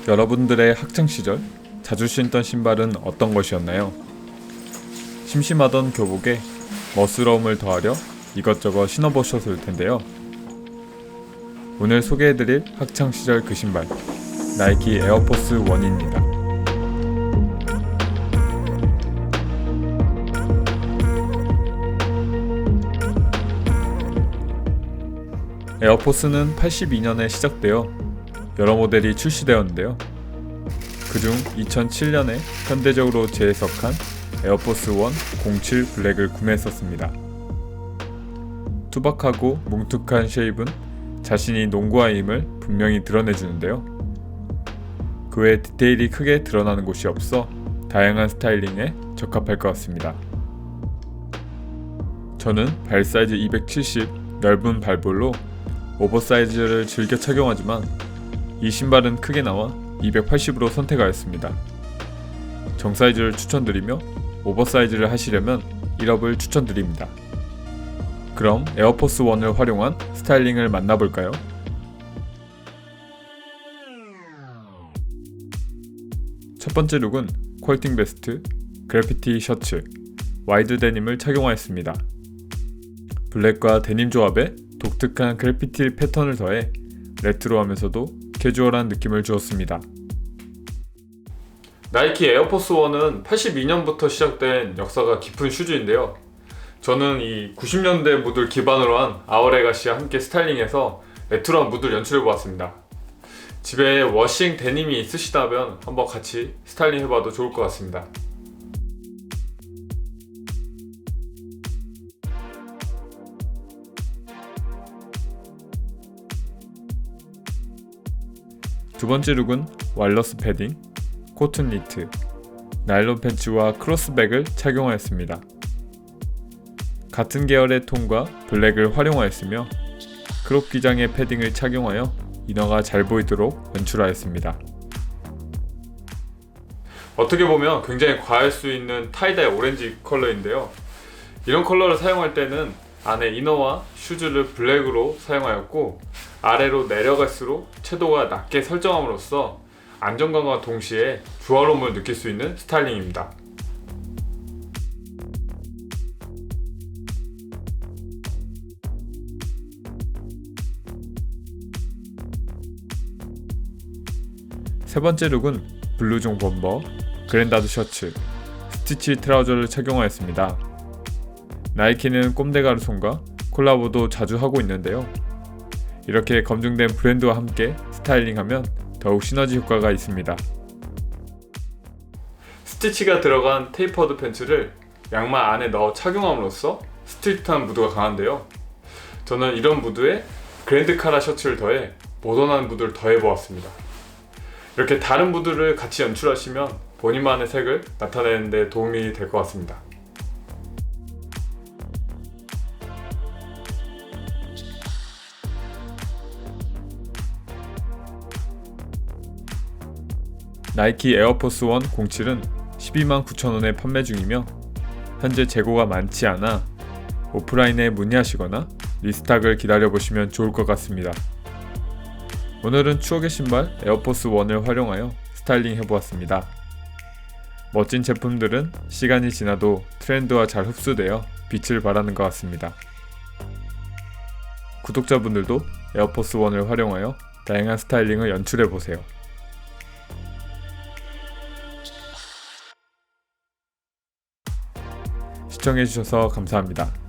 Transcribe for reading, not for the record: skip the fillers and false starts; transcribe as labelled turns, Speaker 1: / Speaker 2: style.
Speaker 1: 여러분들의 학창시절 자주 신던 신발은 어떤 것이었나요? 심심하던 교복에 멋스러움을 더하려 이것저것 신어보셨을 텐데요. 오늘 소개해드릴 학창시절 그 신발, 나이키 에어포스 1입니다. 에어포스는 82년에 시작되어 여러 모델이 출시되었는데요. 그중 2007년에 현대적으로 재해석한 에어포스 1 07 블랙을 구매했었습니다. 투박하고 뭉툭한 쉐입은 자신이 농구화임을 분명히 드러내주는데요. 그 외 디테일이 크게 드러나는 곳이 없어 다양한 스타일링에 적합할 것 같습니다. 저는 발 사이즈 270 넓은 발볼로 오버사이즈를 즐겨 착용하지만 이 신발은 크게 나와 280으로 선택하였습니다. 정사이즈를 추천드리며 오버사이즈를 하시려면 1업을 추천드립니다. 그럼 에어포스 1을 활용한 스타일링을 만나볼까요? 첫 번째 룩은 퀄팅 베스트, 그래피티 셔츠, 와이드 데님을 착용하였습니다. 블랙과 데님 조합에 독특한 그래피티 패턴을 더해 레트로하면서도 캐주얼한 느낌을 주었습니다. 나이키 에어포스 1은 82년부터 시작된 역사가 깊은 슈즈인데요. 저는 이 90년대 무드를 기반으로 한 아우레가시와 함께 스타일링해서 레트로한 무드를 연출해보았습니다. 집에 워싱 데님이 있으시다면 한번 같이 스타일링 해봐도 좋을 것 같습니다. 두 번째 룩은 와일러스 패딩, 코튼 니트, 나일론 팬츠와 크로스백을 착용하였습니다. 같은 계열의 톤과 블랙을 활용하였으며 크롭 기장의 패딩을 착용하여 이너가 잘 보이도록 연출하였습니다. 어떻게 보면 굉장히 과할 수 있는 타이다이 오렌지 컬러인데요. 이런 컬러를 사용할 때는 안에 이너와 슈즈를 블랙으로 사용하였고 아래로 내려갈수록 채도가 낮게 설정함으로써 안정감과 동시에 부하로움을 느낄 수 있는 스타일링입니다. 세 번째 룩은 블루종 범버, 그랜다드 셔츠, 스티치 트라우저를 착용하였습니다. 나이키는 꼼데가르손과 콜라보도 자주 하고 있는데요. 이렇게 검증된 브랜드와 함께 스타일링하면 더욱 시너지 효과가 있습니다. 스티치가 들어간 테이퍼드 팬츠를 양말 안에 넣어 착용함으로써 스트릿한 무드가 강한데요. 저는 이런 무드에 그랜드 카라 셔츠를 더해 모던한 무드를 더해보았습니다. 이렇게 다른 무드를 같이 연출하시면 본인만의 색을 나타내는 데 도움이 될 것 같습니다. 나이키 에어포스 1 07은 12만 9천원에 판매 중이며 현재 재고가 많지 않아 오프라인에 문의하시거나 리스탁을 기다려보시면 좋을 것 같습니다. 오늘은 추억의 신발 에어포스 1을 활용하여 스타일링 해보았습니다. 멋진 제품들은 시간이 지나도 트렌드와 잘 흡수되어 빛을 발하는 것 같습니다. 구독자분들도 에어포스 1을 활용하여 다양한 스타일링을 연출해보세요. 시청해주셔서 감사합니다.